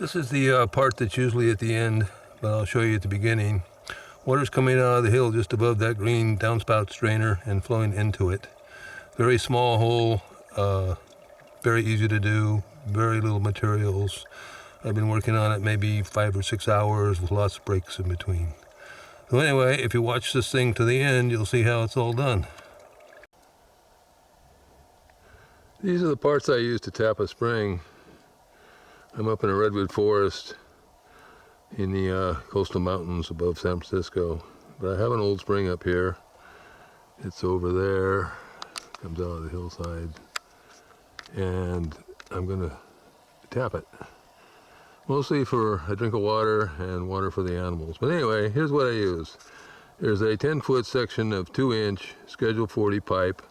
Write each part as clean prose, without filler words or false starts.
This is the part that's usually at the end, but I'll show you at the beginning. Water's coming out of the hill just above that green downspout strainer and flowing into it. Very small hole, very easy to do, very little materials. I've been working on it maybe 5 or 6 hours with lots of breaks in between. So anyway, if you watch this thing to the end, you'll see how it's all done. These are the parts I use to tap a spring. I'm up in a redwood forest in the coastal mountains above San Francisco. But I have an old spring up here. It's over there, comes out of the hillside. And I'm gonna tap it. Mostly for a drink of water and water for the animals. But anyway, here's what I use. There's a 10-foot section of 2-inch Schedule 40 pipe.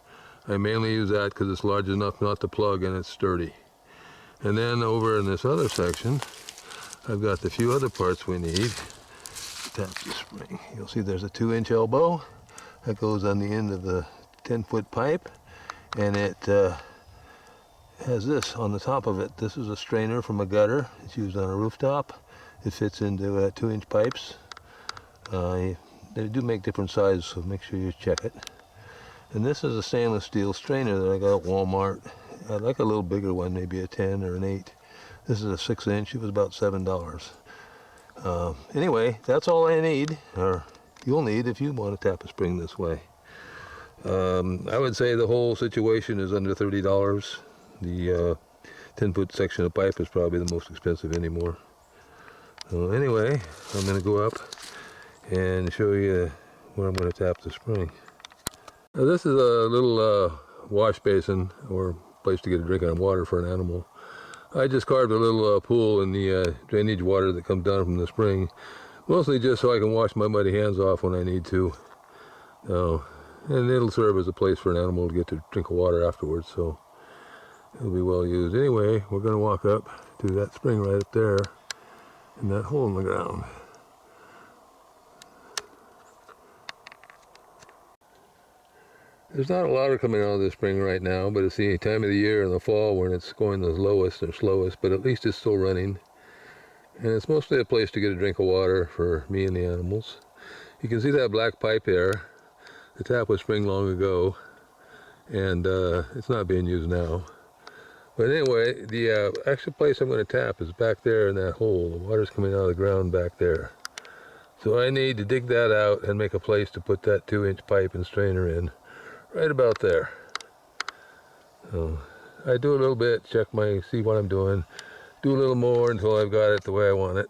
I mainly use that because it's large enough not to plug and it's sturdy. And then over in this other section, I've got the few other parts we need to tap the spring. You'll see there's a 2-inch elbow that goes on the end of the 10-foot pipe, and it has this on the top of it. This is a strainer from a gutter. It's used on a rooftop. It fits into 2-inch pipes. They do make different sizes, so make sure you check it. And this is a stainless steel strainer that I got at Walmart. I'd like a little bigger one, maybe a 10 or an 8. This is a 6-inch. It was about $7. Anyway, that's all I need, or you'll need if you want to tap a spring this way. I would say the whole situation is under $30. The 10-foot section of pipe is probably the most expensive anymore. So anyway, I'm going to go up and show you where I'm going to tap the spring. Now this is a little wash basin, or place to get a drink of water for an animal. I just carved a little pool in the drainage water that comes down from the spring, mostly just so I can wash my muddy hands off when I need to. And it'll serve as a place for an animal to get to drink of water afterwards, so it'll be well used. Anyway, we're going to walk up to that spring right up there in that hole in the ground. There's not a lot of coming out of the spring right now, but it's the time of the year in the fall when it's going the lowest or slowest, but at least it's still running. And it's mostly a place to get a drink of water for me and the animals. You can see that black pipe there. The tap was spring long ago, and it's not being used now. But anyway, the actual place I'm going to tap is back there in that hole. The water's coming out of the ground back there. So I need to dig that out and make a place to put that 2-inch pipe and strainer in. Right about there. So I do a little bit, see what I'm doing, do a little more until I've got it the way I want it.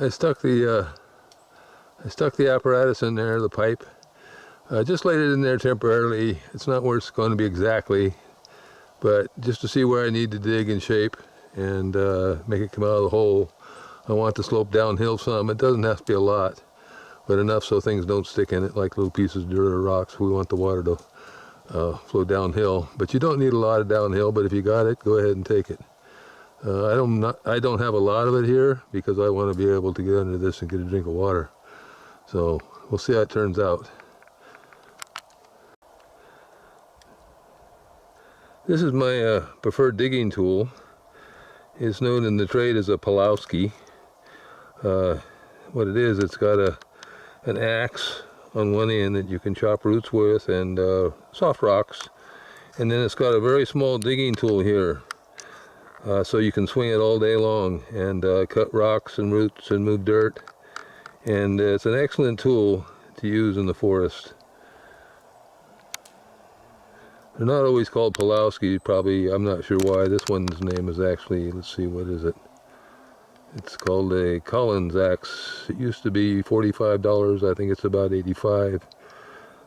I stuck the apparatus in there, the pipe. Just laid it in there temporarily. It's not where it's going to be exactly, but just to see where I need to dig and shape and make it come out of the hole. I want to slope downhill some. It doesn't have to be a lot, but enough so things don't stick in it like little pieces of dirt or rocks. We want the water to flow downhill, but you don't need a lot of downhill, but if you got it, go ahead and take it. I don't have a lot of it here because I want to be able to get under this and get a drink of water. So we'll see how it turns out. This is my preferred digging tool. It's known in the trade as a Pulowski. What it is, it's got an axe on one end that you can chop roots with and soft rocks, and then it's got a very small digging tool here, so you can swing it all day long and cut rocks and roots and move dirt, and it's an excellent tool to use in the forest. They're not always called Pulowski, probably. I'm not sure why. This one's name is actually, let's see, what is it? It's called a Collins axe. It used to be $45. I think it's about $85,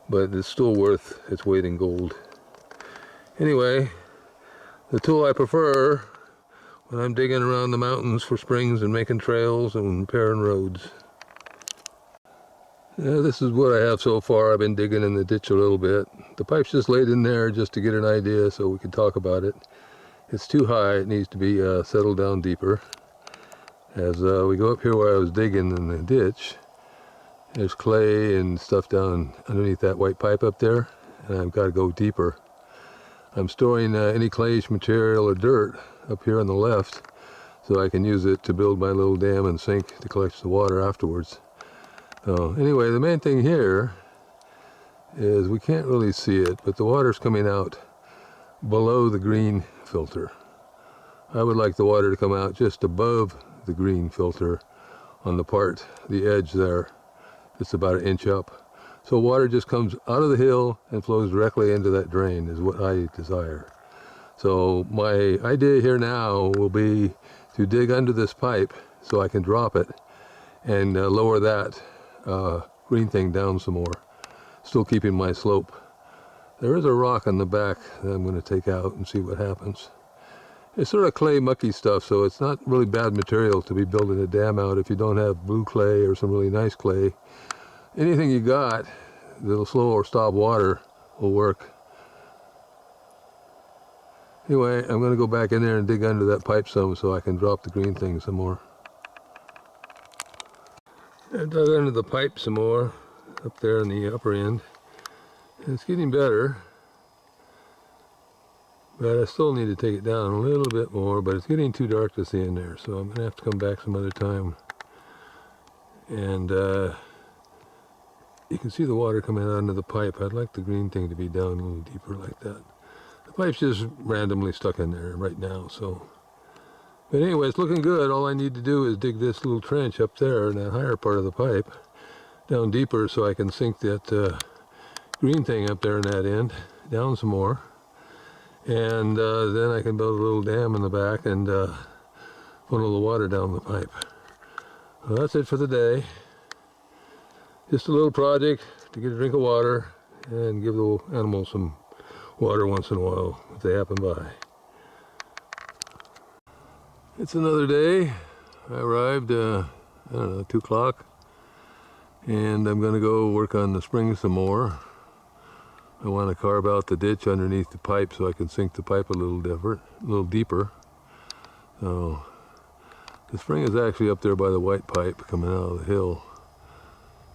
but it's still worth its weight in gold. Anyway, the tool I prefer when I'm digging around the mountains for springs and making trails and repairing roads. Yeah, this is what I have so far. I've been digging in the ditch a little bit. The pipe's just laid in there just to get an idea so we can talk about it. It's too high. It needs to be settled down deeper. As we go up here where I was digging in the ditch, there's clay and stuff down underneath that white pipe up there, and I've got to go deeper. I'm storing any clayish material or dirt up here on the left, so I can use it to build my little dam and sink to collect the water afterwards. So anyway, the main thing here is we can't really see it, but the water's coming out below the green filter. I would like the water to come out just above the green filter on the edge there. It's about 1 inch up. So water just comes out of the hill and flows directly into that drain is what I desire. So my idea here now will be to dig under this pipe so I can drop it and lower that green thing down some more, still keeping my slope. There is a rock on the back that I'm going to take out and see what happens. It's sort of clay mucky stuff, so it's not really bad material to be building a dam out if you don't have blue clay or some really nice clay. Anything you got that'll slow or stop water will work. Anyway, I'm going to go back in there and dig under that pipe some so I can drop the green thing some more. I dug under the pipe some more up there in the upper end. It's getting better, but I still need to take it down a little bit more, but it's getting too dark to see in there, so I'm going to have to come back some other time. And you can see the water coming out under the pipe. I'd like the green thing to be down a little deeper like that. The pipe's just randomly stuck in there right now, so. But anyway, it's looking good. All I need to do is dig this little trench up there in that higher part of the pipe down deeper so I can sink that green thing up there in that end down some more. And then I can build a little dam in the back and funnel the water down the pipe. Well, that's it for the day. Just a little project to get a drink of water and give the animals some water once in a while if they happen by. It's another day. I arrived, I don't know, 2 o'clock, and I'm going to go work on the spring some more. I want to carve out the ditch underneath the pipe so I can sink the pipe a little deeper. So the spring is actually up there by the white pipe coming out of the hill.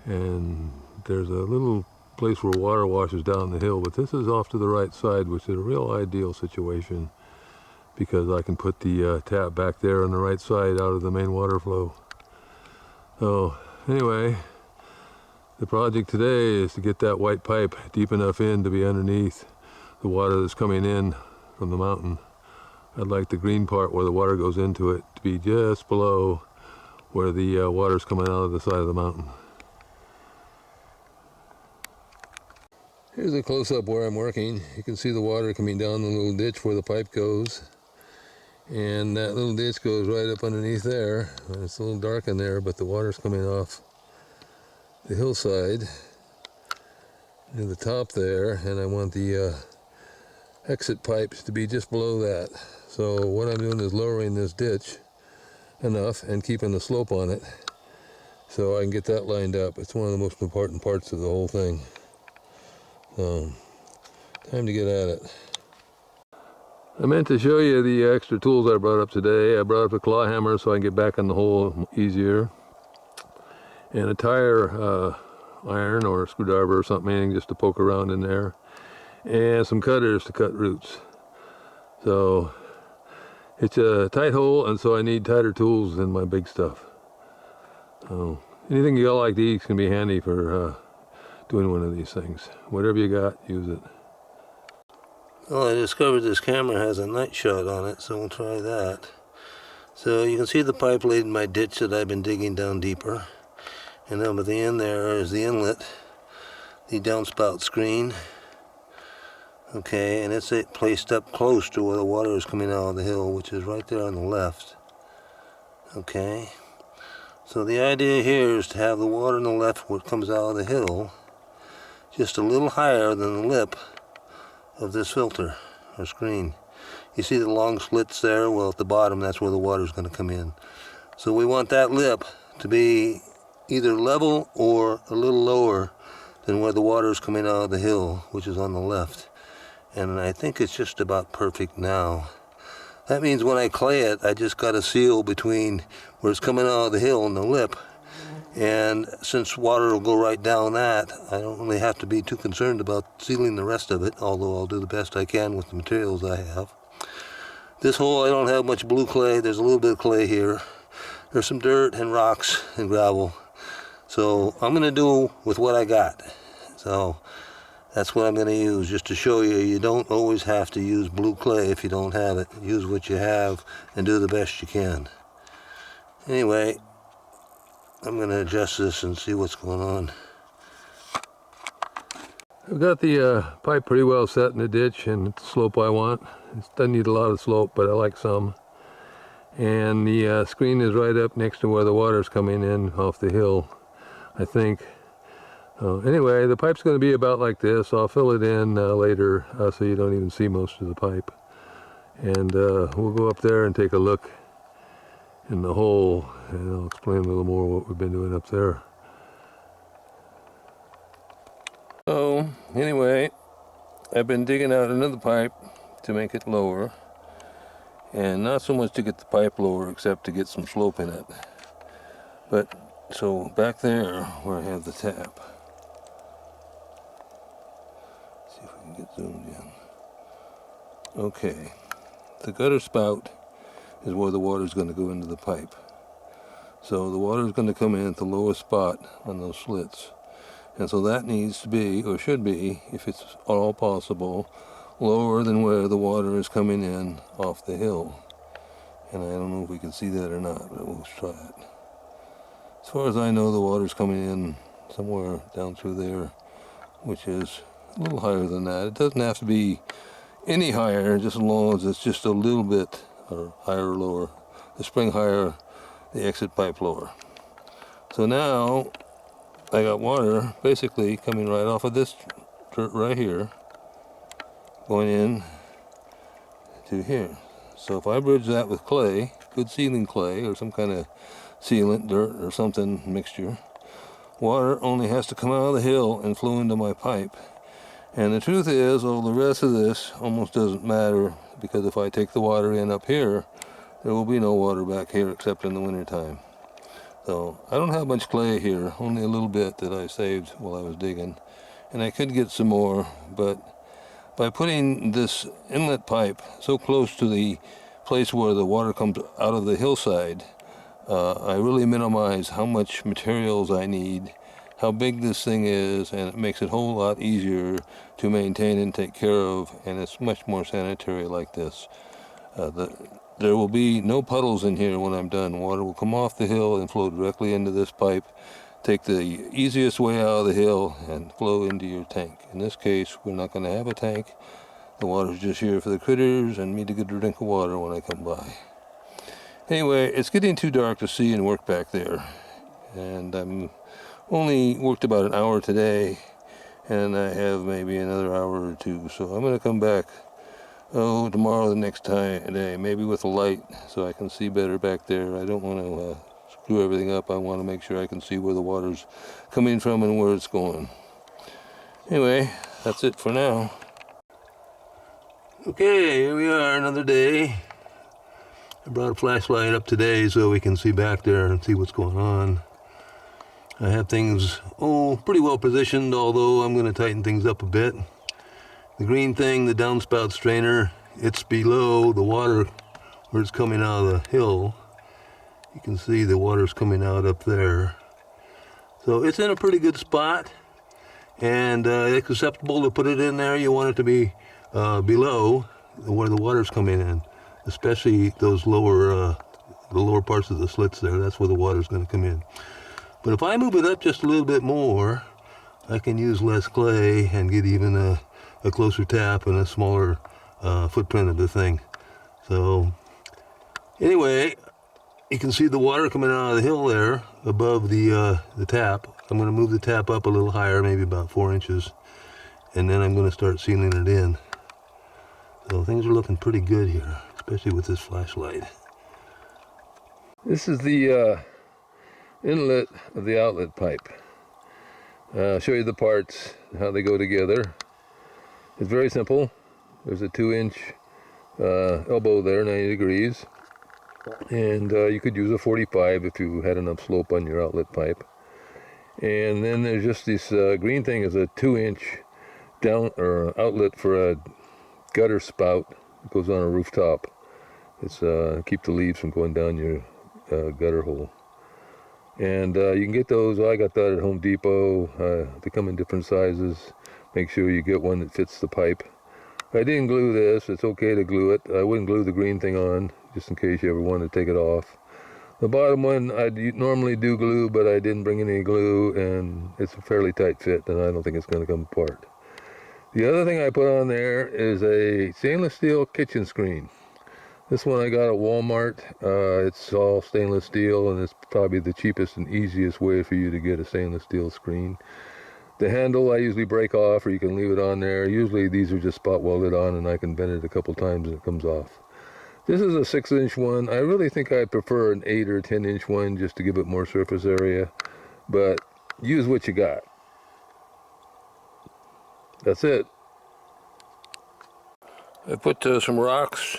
And there's a little place where water washes down the hill, but this is off to the right side, which is a real ideal situation because I can put the tap back there on the right side out of the main water flow. So anyway, the project today is to get that white pipe deep enough in to be underneath the water that's coming in from the mountain. I'd like the green part where the water goes into it to be just below where the water's coming out of the side of the mountain. Here's a close-up where I'm working. You can see the water coming down the little ditch where the pipe goes. And that little ditch goes right up underneath there. It's a little dark in there, but the water's coming off the hillside near the top there. And I want the exit pipes to be just below that. So what I'm doing is lowering this ditch enough and keeping the slope on it so I can get that lined up. It's one of the most important parts of the whole thing. So, time to get at it. I meant to show you the extra tools I brought up today. I brought up a claw hammer so I can get back in the hole easier. And a tire iron or a screwdriver or something just to poke around in there. And some cutters to cut roots. So, it's a tight hole, and so I need tighter tools than my big stuff. So, anything you got like these can be handy for doing one of these things. Whatever you got, use it. Well, I discovered this camera has a night shot on it, so we'll try that. So you can see the pipe laid in my ditch that I've been digging down deeper. And then at the end there is the inlet, the downspout screen. Okay, and it's placed up close to where the water is coming out of the hill, which is right there on the left. Okay, so the idea here is to have the water on the left where it comes out of the hill just a little higher than the lip of this filter or screen. You see the long slits there? Well, at the bottom, that's where the water is going to come in. So we want that lip to be either level or a little lower than where the water is coming out of the hill, which is on the left. And I think it's just about perfect now. That means when I clay it, I just got a seal between where it's coming out of the hill and the lip. And since water will go right down that, I don't really have to be too concerned about sealing the rest of it, although I'll do the best I can with the materials I have. This hole, I don't have much blue clay. There's a little bit of clay here. There's some dirt and rocks and gravel. So I'm going to do with what I got. So that's what I'm going to use, just to show you, you don't always have to use blue clay if you don't have it. Use what you have and do the best you can. Anyway, I'm going to adjust this and see what's going on. I've got the pipe pretty well set in the ditch and it's the slope I want. It doesn't need a lot of slope, but I like some. And the screen is right up next to where the water's coming in off the hill, I think. Anyway, the pipe's going to be about like this. I'll fill it in later so you don't even see most of the pipe. And we'll go up there and take a look in the hole, and I'll explain a little more what we've been doing up there. So anyway, I've been digging out another pipe to make it lower, and not so much to get the pipe lower except to get some slope in it. But so back there where I have the tap, let's see if we can get zoomed in. Okay, the gutter spout is where the water is going to go into the pipe. So the water is going to come in at the lowest spot on those slits. And so that needs to be, or should be, if it's at all possible, lower than where the water is coming in off the hill. And I don't know if we can see that or not, but we'll try it. As far as I know, the water's coming in somewhere down through there, which is a little higher than that. It doesn't have to be any higher, just as long as it's just a little bit or higher or lower. The spring higher, the exit pipe lower. So now I got water basically coming right off of this dirt right here, going in to here. So if I bridge that with clay, good sealing clay or some kind of sealant, dirt or something mixture, water only has to come out of the hill and flow into my pipe. And the truth is, all the rest of this almost doesn't matter, because if I take the water in up here, there will be no water back here except in the wintertime. So I don't have much clay here, only a little bit that I saved while I was digging. And I could get some more, but by putting this inlet pipe so close to the place where the water comes out of the hillside, I really minimize how much materials I need, how big this thing is, and it makes it a whole lot easier to maintain and take care of, and it's much more sanitary like this. There will be no puddles in here when I'm done. Water will come off the hill and flow directly into this pipe, take the easiest way out of the hill and flow into your tank. In this case, we're not going to have a tank. The water's just here for the critters and me to get a drink of water when I come by. Anyway, it's getting too dark to see and work back there, and I'm only worked about an hour today, and I have maybe another hour or two, so I'm going to come back tomorrow, the next day, maybe with a light so I can see better back there. I don't want to screw everything up. I want to make sure I can see where the water's coming from and where it's going. Anyway, that's it for now. Okay, here we are, another day. I brought a flashlight up today so we can see back there and see what's going on. I have things, pretty well positioned, although I'm going to tighten things up a bit. The green thing, the downspout strainer, it's below the water where it's coming out of the hill. You can see the water's coming out up there. So it's in a pretty good spot, and it's acceptable to put it in there. You want it to be below where the water's coming in, especially those lower, the lower parts of the slits there. That's where the water's going to come in. But if I move it up just a little bit more, I can use less clay and get even a closer tap and a smaller footprint of the thing. So anyway, you can see the water coming out of the hill there above the tap. I'm going to move the tap up a little higher, maybe about 4 inches, and then I'm going to start sealing it in. So things are looking pretty good here, especially with this flashlight. This is the inlet of the outlet pipe. I'll show you the parts, how they go together. It's very simple. There's a 2-inch elbow there, 90 degrees. And you could use a 45 if you had enough slope on your outlet pipe. And then there's just this green thing is a 2-inch down or outlet for a gutter spout that goes on a rooftop. It's keep the leaves from going down your gutter hole. And you can get those. I got that at Home Depot. They come in different sizes. Make sure you get one that fits the pipe. I didn't glue this. It's okay to glue it. I wouldn't glue the green thing on, just in case you ever want to take it off. The bottom one I normally do glue, but I didn't bring any glue, and it's a fairly tight fit, and I don't think it's going to come apart. The other thing I put on there is a stainless steel kitchen screen. This one I got at Walmart. It's all stainless steel, and it's probably the cheapest and easiest way for you to get a stainless steel screen. The handle I usually break off, or you can leave it on there. Usually these are just spot welded on, and I can bend it a couple times and it comes off. This is a 6-inch one. I really think I prefer an 8 or 10-inch one just to give it more surface area, but use what you got. That's it. I put some rocks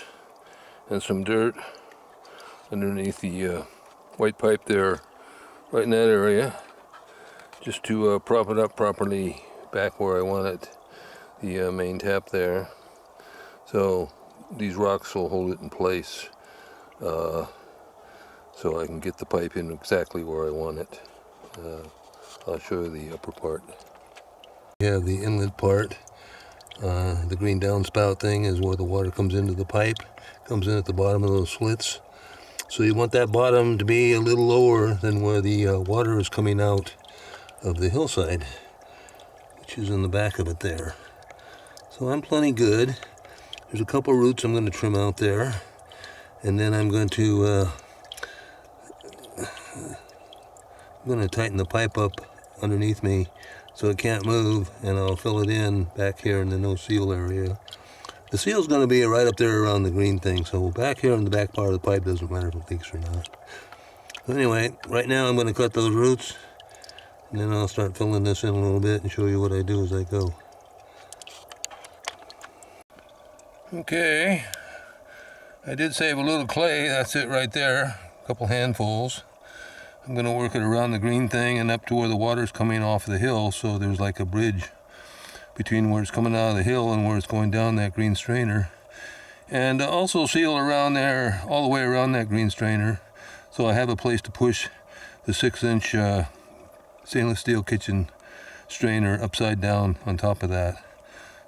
and some dirt underneath the white pipe there, right in that area, just to prop it up properly back where I want it, the main tap there. So these rocks will hold it in place, so I can get the pipe in exactly where I want it. I'll show you the upper part. We have the inlet part. The green downspout thing is where the water comes into the pipe. Comes in at the bottom of those slits. So you want that bottom to be a little lower than where the water is coming out of the hillside, which is in the back of it there. So I'm plenty good. There's a couple roots I'm going to trim out there, and then I'm going to tighten the pipe up underneath me so it can't move, and I'll fill it in back here in the no seal area. The seal's going to be right up there around the green thing, so back here in the back part of the pipe doesn't matter if it leaks or not. So anyway, right now I'm going to cut those roots, and then I'll start filling this in a little bit and show you what I do as I go. Okay, I did save a little clay. That's it right there, a couple handfuls. I'm going to work it around the green thing and up to where the water's coming off the hill, so there's like a bridge between where it's coming out of the hill and where it's going down that green strainer. And also seal around there, all the way around that green strainer, so I have a place to push the 6-inch stainless steel kitchen strainer upside down on top of that.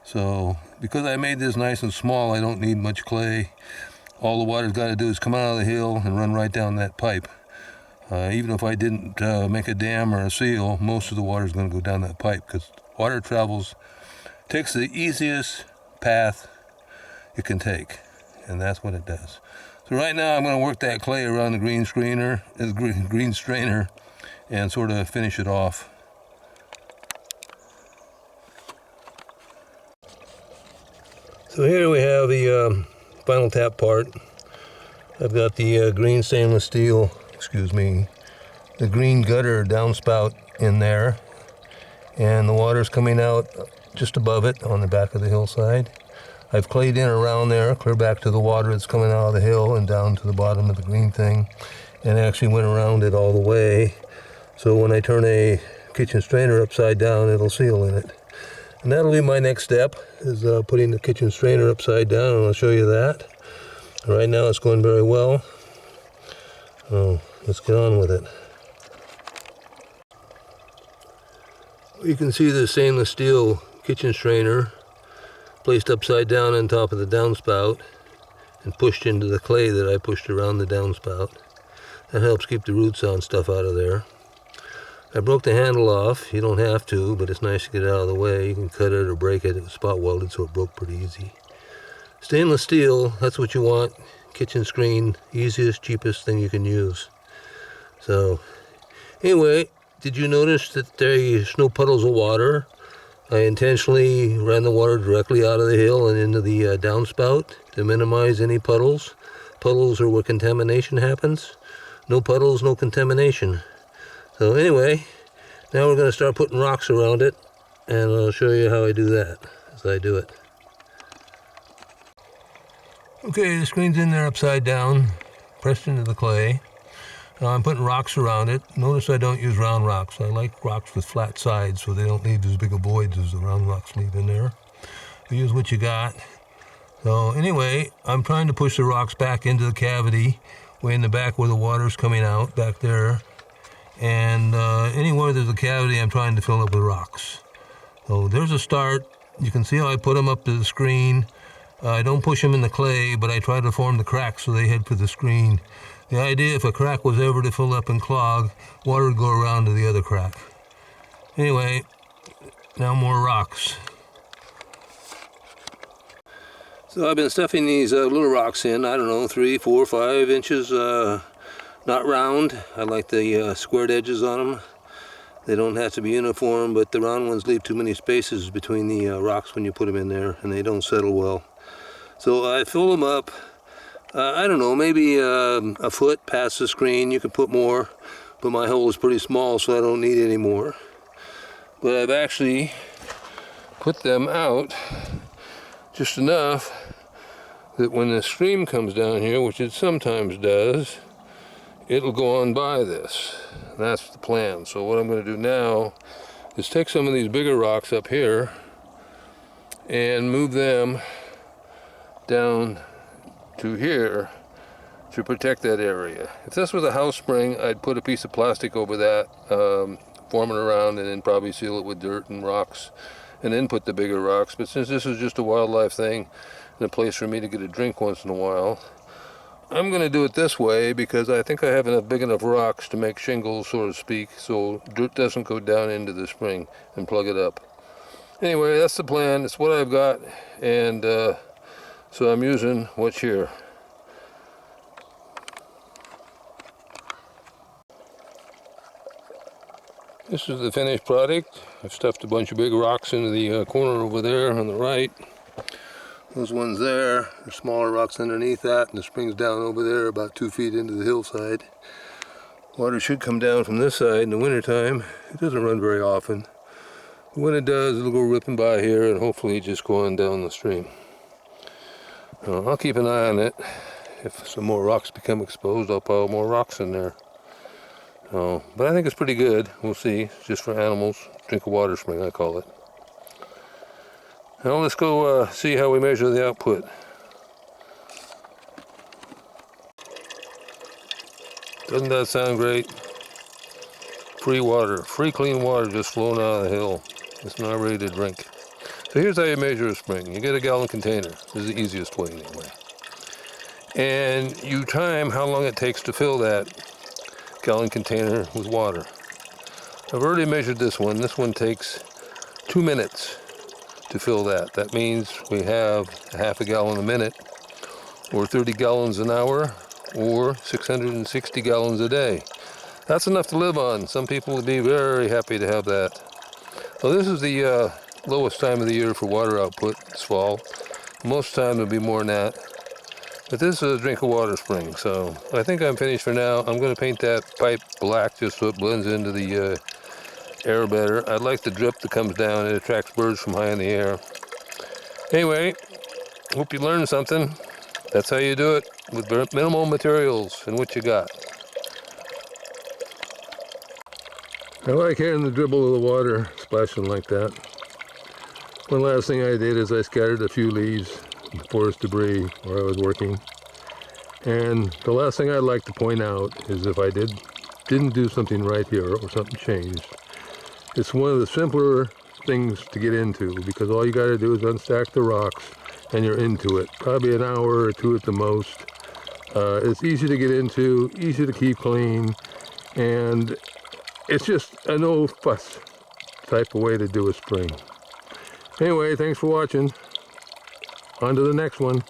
So because I made this nice and small, I don't need much clay. All the water's got to do is come out of the hill and run right down that pipe. Even if I didn't make a dam or a seal, most of the water is going to go down that pipe, because water takes the easiest path it can take, and that's what it does. So right now I'm going to work that clay around the green strainer and sort of finish it off. So here we have the final tap part. I've got the green stainless steel, the green gutter downspout in there, and the water's coming out just above it on the back of the hillside. I've clayed in around there, clear back to the water that's coming out of the hill and down to the bottom of the green thing, and actually went around it all the way. So when I turn a kitchen strainer upside down, it'll seal in it. And that'll be my next step, is putting the kitchen strainer upside down, and I'll show you that. Right now it's going very well. So let's get on with it. You can see the stainless steel kitchen strainer placed upside down on top of the downspout and pushed into the clay that I pushed around the downspout. That helps keep the roots on stuff out of there. I broke the handle off. You don't have to, but it's nice to get it out of the way. You can cut it or break it. It was spot welded, so it broke pretty easy. Stainless steel, that's what you want. Kitchen screen, easiest, cheapest thing you can use. So, anyway, did you notice that there's no puddles of water? I intentionally ran the water directly out of the hill and into the downspout to minimize any puddles. Puddles are where contamination happens. No puddles, no contamination. So anyway, now we're going to start putting rocks around it, and I'll show you how I do that as I do it. Okay, the screen's in there upside down, pressed into the clay. Now I'm putting rocks around it. Notice I don't use round rocks. I like rocks with flat sides so they don't leave as big a voids as the round rocks leave in there. Use what you got. So anyway, I'm trying to push the rocks back into the cavity, way in the back where the water's coming out, back there. And anywhere there's a cavity, I'm trying to fill up with rocks. So there's a start. You can see how I put them up to the screen. I don't push them in the clay, but I try to form the cracks so they head for the screen. The idea, if a crack was ever to fill up and clog, water would go around to the other crack. Anyway, now more rocks. So I've been stuffing these little rocks in, I don't know, 3, 4, 5 inches, not round. I like the squared edges on them. They don't have to be uniform, but the round ones leave too many spaces between the rocks when you put them in there, and they don't settle well. So I fill them up, I don't know, maybe a foot past the screen. You could put more, but my hole is pretty small, so I don't need any more. But I've actually put them out just enough that when the stream comes down here, which it sometimes does, it'll go on by this. And that's the plan. So what I'm going to do now is take some of these bigger rocks up here and move them down to here to protect that area. If this was a house spring, I'd put a piece of plastic over that, form it around, and then probably seal it with dirt and rocks, and then put the bigger rocks. But since this is just a wildlife thing and a place for me to get a drink once in a while, I'm going to do it this way because I think I have enough big enough rocks to make shingles, so to speak, so dirt doesn't go down into the spring and plug it up. Anyway, that's the plan. It's what I've got, and so I'm using what's here. This is the finished product. I've stuffed a bunch of big rocks into the corner over there on the right. Those ones there, there's smaller rocks underneath that, and the spring's down over there about 2 feet into the hillside. Water should come down from this side in the wintertime. It doesn't run very often. But when it does, it'll go ripping by here and hopefully just go on down the stream. I'll keep an eye on it. If some more rocks become exposed, I'll pile more rocks in there. But I think it's pretty good. We'll see. It's just for animals. Drink of water spring, I call it. Now let's go see how we measure the output. Doesn't that sound great? Free water, free clean water just flowing out of the hill. It's not ready to drink. So here's how you measure a spring. You get a gallon container. This is the easiest way anyway. And you time how long it takes to fill that gallon container with water. I've already measured this one. This one takes 2 minutes to fill that. That means we have a half a gallon a minute, or 30 gallons an hour, or 660 gallons a day. That's enough to live on. Some people would be very happy to have that. So this is the lowest time of the year for water output, this fall. Most time it'll be more than that. But this is a drink of water spring, so I think I'm finished for now. I'm going to paint that pipe black just so it blends into the air better. I like the drip that comes down. It attracts birds from high in the air. Anyway, hope you learned something. That's how you do it, with minimal materials and what you got. I like hearing the dribble of the water splashing like that. One last thing I did is I scattered a few leaves and forest debris where I was working. And the last thing I'd like to point out is if I didn't do something right here or something changed, it's one of the simpler things to get into because all you got to do is unstack the rocks and you're into it. Probably an hour or two at the most. It's easy to get into, easy to keep clean, and it's just a no fuss type of way to do a spring. Anyway, thanks for watching. On to the next one.